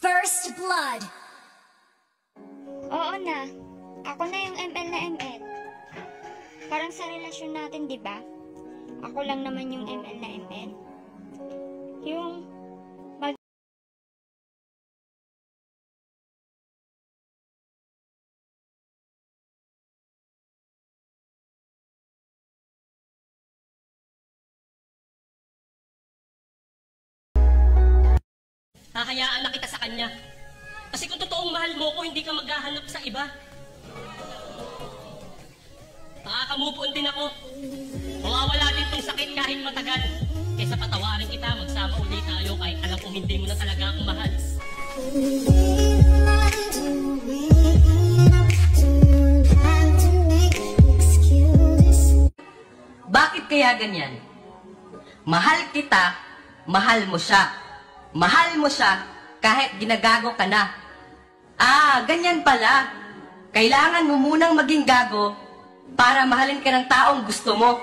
First blood. Oo na. Ako na yung ML na ML. Parang sa relasyon natin, di ba? Ako lang naman yung ML na ML. Yung hahayaan na kita sa kanya. Kasi kung totoong mahal mo ko, hindi ka maghahanap sa iba. Makaka-move on din ako. Mawawala din tong sakit kahit matagal. Kaysa patawarin kita, magsama ulit tayo kahit alam kong hindi mo na talaga akong mahal. Bakit kaya ganyan? Mahal kita, mahal mo siya. Mahal mo siya kahit ginagago ka na. Ganyan pala. Kailangan mo munang maging gago para mahalin ka ng taong gusto mo.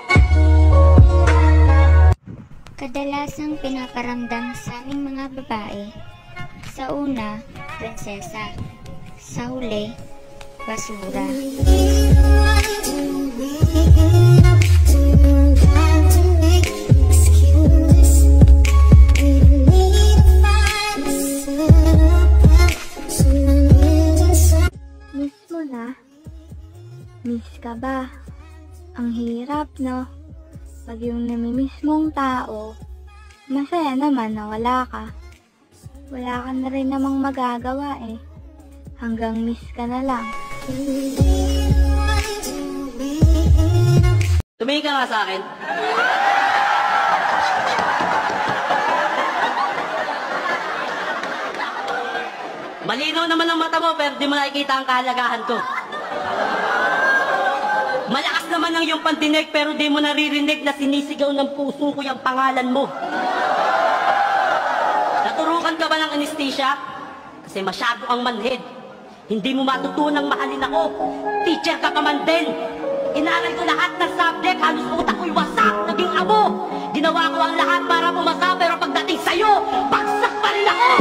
kadalasang pinaparamdam sa aming mga babae. Sa una, prinsesa. Sa huli, basura. Miss ka ba? Ang hirap, no? Pag yung namimiss mong tao, masaya naman na wala ka. Wala ka na rin namang magagawa eh. Hanggang miss ka na lang. Tumingin ka nga sa akin. Malinaw naman ang mata mo pero di mo nakikita ang kahalagahan ko. Malakas naman ang iyong pandinig pero di mo naririnig na sinisigaw ng puso ko yung pangalan mo. Naturukan ka ba ng anesthesia? Kasi masyado ang manhid. Hindi mo matutunang mahalin ako. Teacher ka pa man din. Inaral ko lahat ng subject, halos utak ko'y wasak, naging abo. Ginawa ko ang lahat para pumasa pero pagdating sa'yo, bagsak pa rin ako!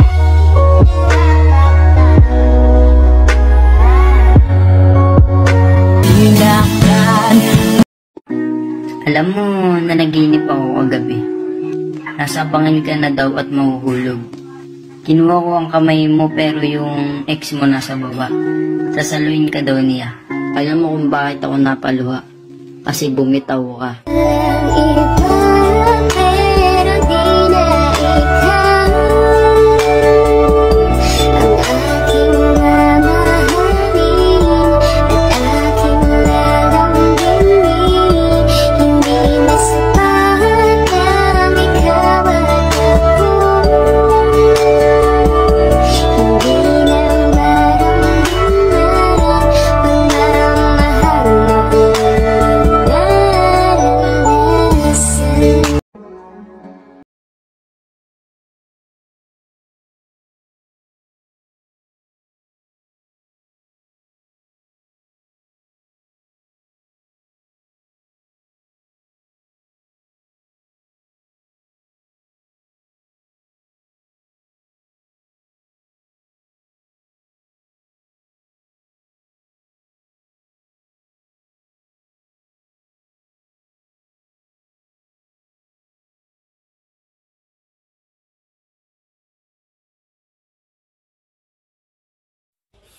Alam mo, nanaginip ako kagabi. Nasa bangin ka na daw at mahuhulog. Kinuha ko ang kamay mo pero yung ex mo nasa baba. Sasaluin ka daw niya. Alam mo kung bakit ako napaluha? Kasi bumitaw ka.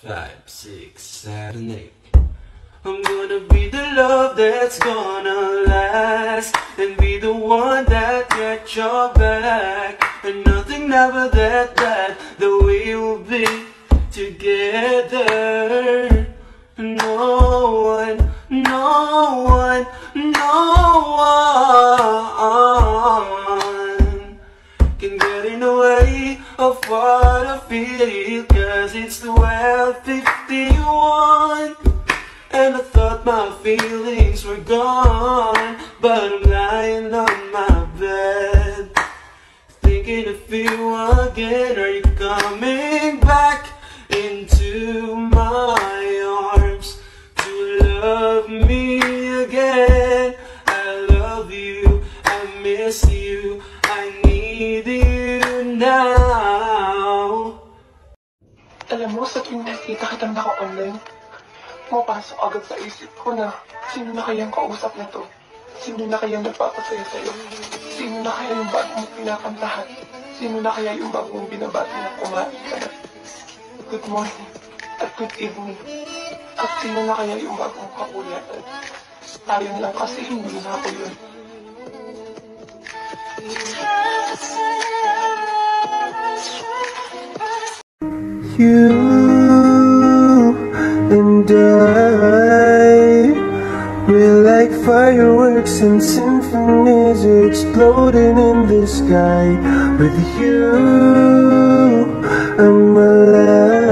Five, six, seven, eight. I'm gonna be the love that's gonna last, and be the one that gets your back, and nothing ever that we will be together. No one, no one, no one can get in the way of what I feel, cause it's 12:51, and I thought my feelings were gone, but I'm lying on my bed, thinking of you again. Are you coming back into my arms to love me again? I love you, I miss you, I need you now. mo sa tuwing nakita kitang naka-online, pumapasok agad sa isip ko na sino na kayang kausap nito? Sino na kayang nagpapasaya sa'yo? Sino na kaya yung bago mong pinakantahan? Sino na kaya yung bago mong binabati na kumain ka na? Good morning at good evening. At sino na kaya yung bago mong kapulatan? Sayang lang kasi hindi na ako yun. You and I, we're like fireworks and symphonies exploding in the sky. With you, I'm alive.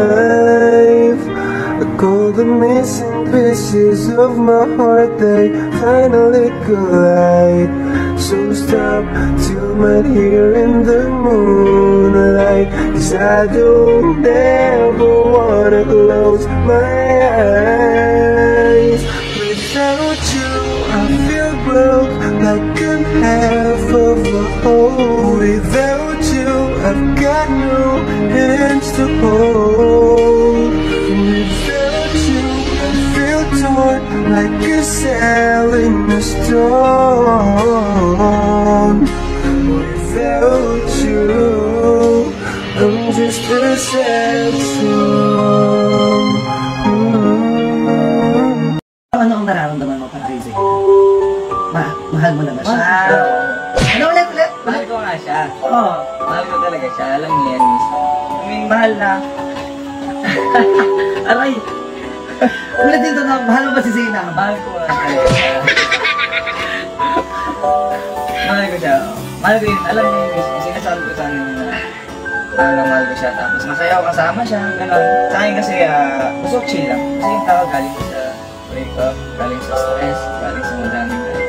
I call the missing pieces of my heart that finally collide. So stop till my here in the moonlight, 'cause I don't ever wanna close my eyes. Without you, I feel broke like I'm half of a whole. Without you, I've got no hands to hold. Without you, I feel torn like a sail in a storm. Without you, I'm just a sad song. Ano ang nararamdaman mo kay Zay? Mahal mo na ba siya? Ano ulit? Mahal ko nga siya. Oo. Mahal ko talaga siya. Alam niya yan. Mahal na. Aray! Ulit din tanong, mahal mo ba si Zayna? Mahal ko nga talaga siya. Mahal ko siya. Mahal ko yun. Alam niya yun. Sinasabi ko sa akin na mahal ko siya. Tapos masaya ako kasama siya. Ganon. Sa akin kasi gusto ko chill lang. Kasi yung tao galing ko sa breakup, galing sa stress, galing sa madaming galing.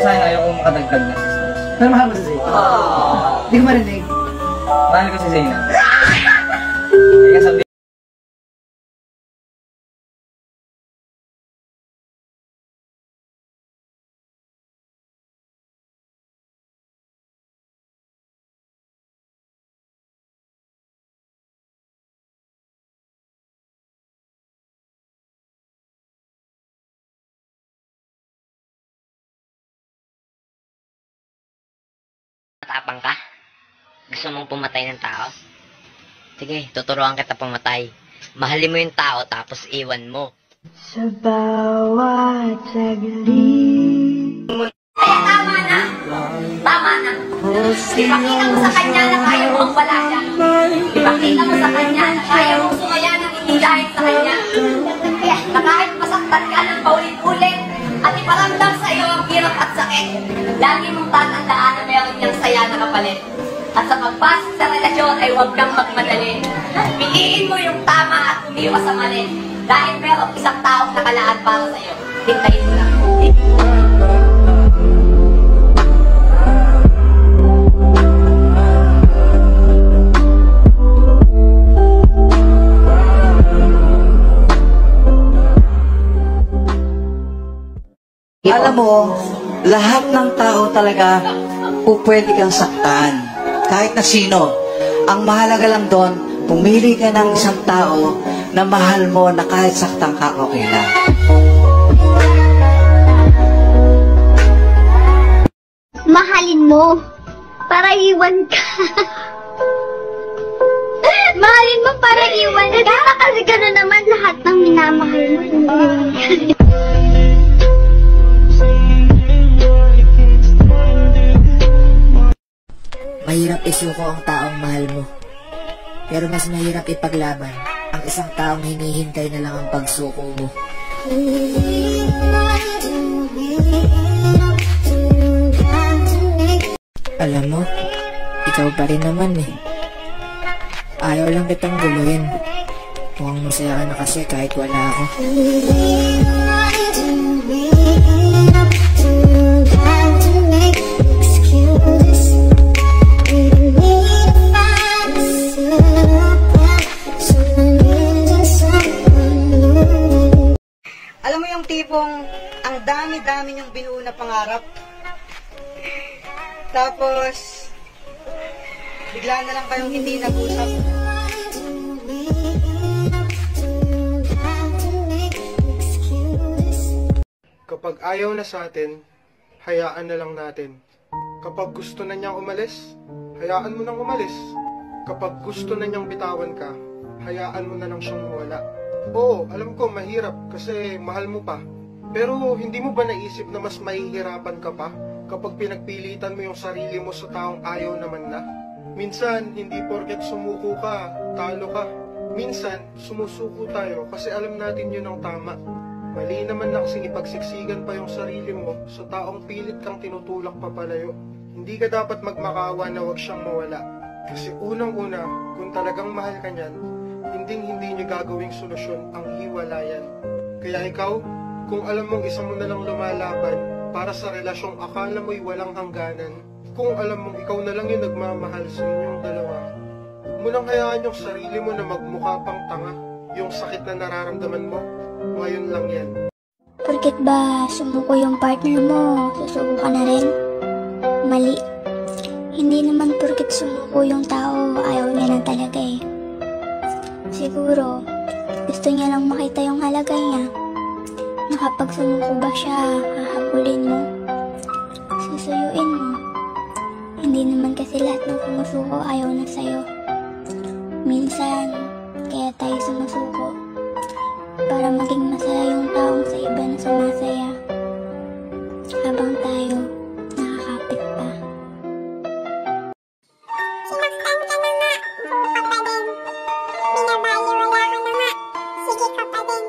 Sa akin ayaw ko makadagdag na sa stress. Pero mahal mo si Zayna? Hindi ko marinig. Mahal ko si Zayna. Kaya sabi matapang ka? Gusto mong pumatay ng tao? Sige, tuturuan kita pumatay. Mahalin mo yung tao tapos iwan mo. Sa bawat saglit. Kaya tama na! Tama na! Ipakita mo sa kanya na kaya mo ang wala siya. Ipakita mo sa kanya na kaya mong sumaya ng hindi dahil sa kanya. Na kahit masaktan ka ng paulit-ulit at iparamdam sa iyo ang hirap at sakit, lagi mong tatandaan na meron niyang saya na kapalit. At sa pagpasok sa relasyon ay huwag kang magmadali. Piliin mo yung tama at umiwas sa mali. Dahil meron isang taong nakalaan para sa iyo. Hintayin mo lang. Alam mo, lahat ng tao talaga pwede kang saktan. Kahit na sino. Ang mahalaga lang doon, pumili ka ng isang tao na mahal mo na kahit saktan ka, okay lang. Mahalin mo para iwan ka. Mahalin mo para iwan ka. Kasi gano'n naman lahat ng minamahal mo. Mahirap isuko ang taong mahal mo. Pero mas mahirap ipaglaban ang isang taong hinihintay na lang ang pagsuko mo. Alam mo, ikaw pa rin naman eh. Ayaw lang kitang guluhin. Mukhang masaya ka na kasi kahit wala ako. Alam mo yung tipong ang dami-dami niyong binuo na pangarap. Tapos, bigla na lang kayong hindi nag-usap. Kapag ayaw na sa atin, hayaan na lang natin. Kapag gusto na niyang umalis, hayaan mo nang umalis. Kapag gusto na niyang bitawan ka, hayaan mo na lang siyang mawala. Oo, alam ko mahirap kasi mahal mo pa. Pero hindi mo ba naisip na mas mahihirapan ka pa kapag pinagpilitan mo yung sarili mo sa taong ayaw naman na? Minsan, hindi porket sumuko ka, talo ka. Minsan, sumusuko tayo kasi alam natin yun ang tama. Mali naman na kasing ipagsiksikan pa yung sarili mo sa taong pilit kang tinutulak papalayo. Hindi ka dapat magmakawa na wag siyang mawala. Kasi unang-una, kung talagang mahal ka niyan, hindi niya gagawing solusyon ang hiwalayan. Kaya ikaw, kung alam mong isa mo na lang lumalaban para sa relasyong akala mo'y walang hangganan, kung alam mong ikaw na lang yung nagmamahal sa inyong dalawa, huwag mo nang hayaan yung sarili mo na magmukha pang tanga. Yung sakit na nararamdaman mo, ngayon lang yan. Porket ba sumuko yung partner mo, susuko ka na rin? Mali. Hindi naman porket sumuko yung tao, ayaw niya na talaga eh. Siguro, gusto niya lang makita yung halaga niya. Na kapag sumuko ba siya, hahabulin mo, susuyuin mo. Hindi naman kasi lahat ng sumusuko ayaw na sa'yo. Minsan, kaya tayo sumusuko para maging masaya yung taong sa iba na sumasaya habang tayo nakakapit pa. Sinaktan ka na nga, buka pa din. Binabaliwala ka na nga, sige ka pa din.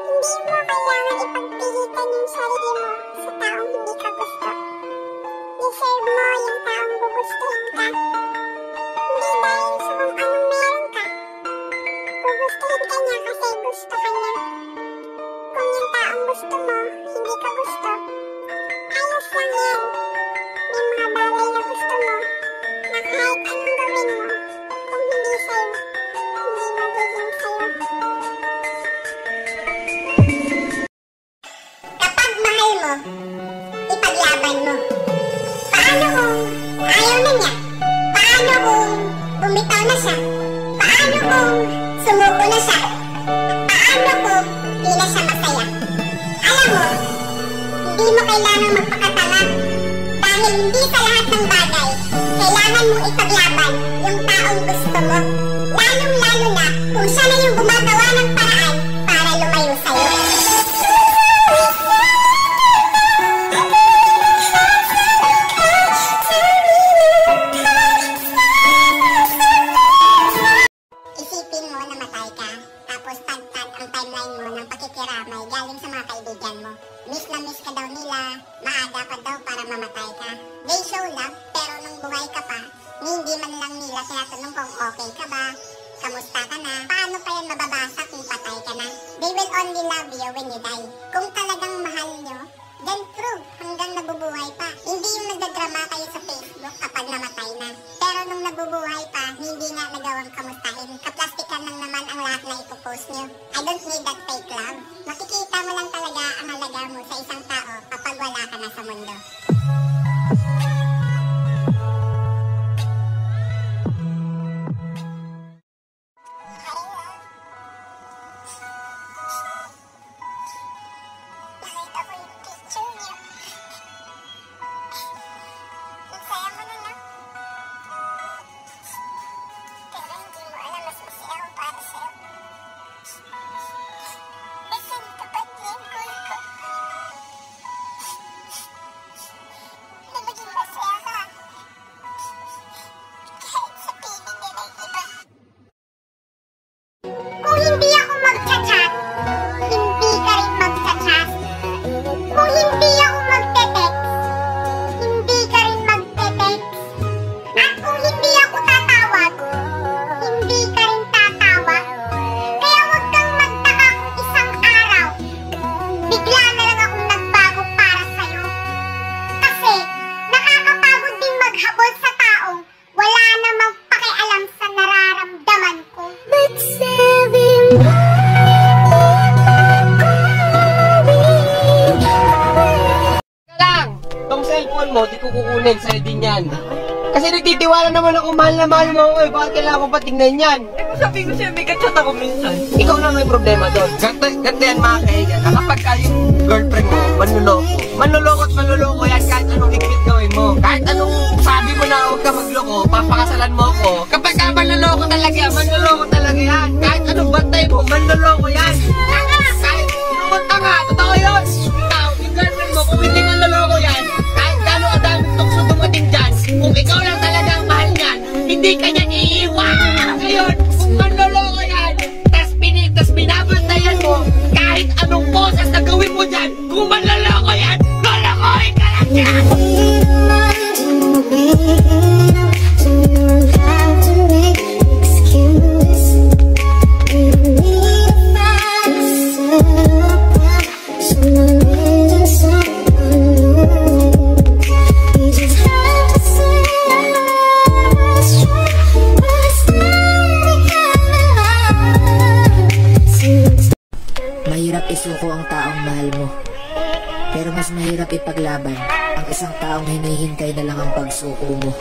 Hindi mo kailangan ipagpilitan yung sarili mo sa taong hindi ka gusto. Deserve mo yung taong gugustuhin ka. Hindi dahil sa kung anong meron ka. Gugustuhin ka niya kasi gusto ka niya. Kung yung taong gusto mo, hindi ka gusto, ayos lang yan. May mga bagay na gusto mo, na kahit anong gawin mo, kung hindi sa'yo, hindi magiging sa'yo. Kapag mahal mo, ipaglaban mo. Paano kung ayaw na niya? Paano kung bumitaw na siya? Paano kung sumuko na siya? Paano kung di na siya masaya? Alam mo, hindi mo kailangang magpakatanga dahil hindi sa lahat ng bagay kailangan mong ipaglaban yung taong gusto mo. Lalong-lalo na kung siya na yung gumagawa ng paraan para lumayo sa'yo. Isipin mo na matay ka, tapos tagtag ang timeline mo ng pakikiramay galing sa mga kaibigan mo. Miss na miss ka daw nila, maaga pa daw para mamatay ka. They show love, pero nung buhay ka pa, hindi man lang nila tinatanong kung okay ka ba, kamusta ka na, paano pa yan mababasa kung patay ka na. They will only love you when you die. Kung talagang mahal nyo, then prove hanggang nabubuhay pa. Hindi yung nagdadrama kayo sa Facebook kapag namatay na. Pero nung nabubuhay pa, hindi nga nagawang kamustahin. Kaplastikan lang naman ang lahat na ipopost nyo. I don't need that fake love. Makikita mo lang talaga ang halaga mo sa isang tao kapag wala ka na sa mundo. Nakita ko yung picture niya. Ang saya mo na, no? Pero hindi mo alam mas masaya ako para sa'yo. Kasi tapat niya yung goal ko. Na maging masaya ka. Kahit sa piling nila yung iba. Kung hindi ako magchat-chat, hindi ka rin magchat-chat. Kung hindi ako magte-text, hindi ka rin magte-text. At kung hindi ako tatawag, hindi ka rin tatawag. Kaya huwag kang magtaka kung isang araw, bigla na lang akong nagbago para sa'yo. Kasi nakakapagod din maghabol sa taong wala namang pakialam sa nararamdaman ko. But saving lang! Tong cellphone mo, di ko kukunin sa'yo din yan. Kasi nagtitiwala naman ako, mahal na mahal mo ako eh. Bakit kailangan ko patignan yan? Sabi ko siya, may kachat ako minsan. Ikaw na may problema doon. Ganto yan mga kaigan. Kapag yung girlfriend mo, manluloko yan kahit anong higpit gawin mo. Kahit anong sabi mo na huwag ka magloko, papakasalan mo ako. Kapag ka manluloko talaga yan. Kahit anong bantay mo, manluloko yan. Kahit pumunta ka, totoo yun. Yung girlfriend mo, kung hindi manluloko yan, kahit gano'ng kadaming tukso dumating dyan, kung ikaw lang talaga ang mahal niyan, hindi ka niya iiwan. Ngayon, kung manloloko yan, tas binabantayan mo, kahit anong poses na gawin mo dyan, kung manloloko yan, lolokohin ka lang yan. Mahirap isuko ang taong mahal mo. Pero mas mahirap ipaglaban ang isang taong hinihintay na lang ang pagsuko mo.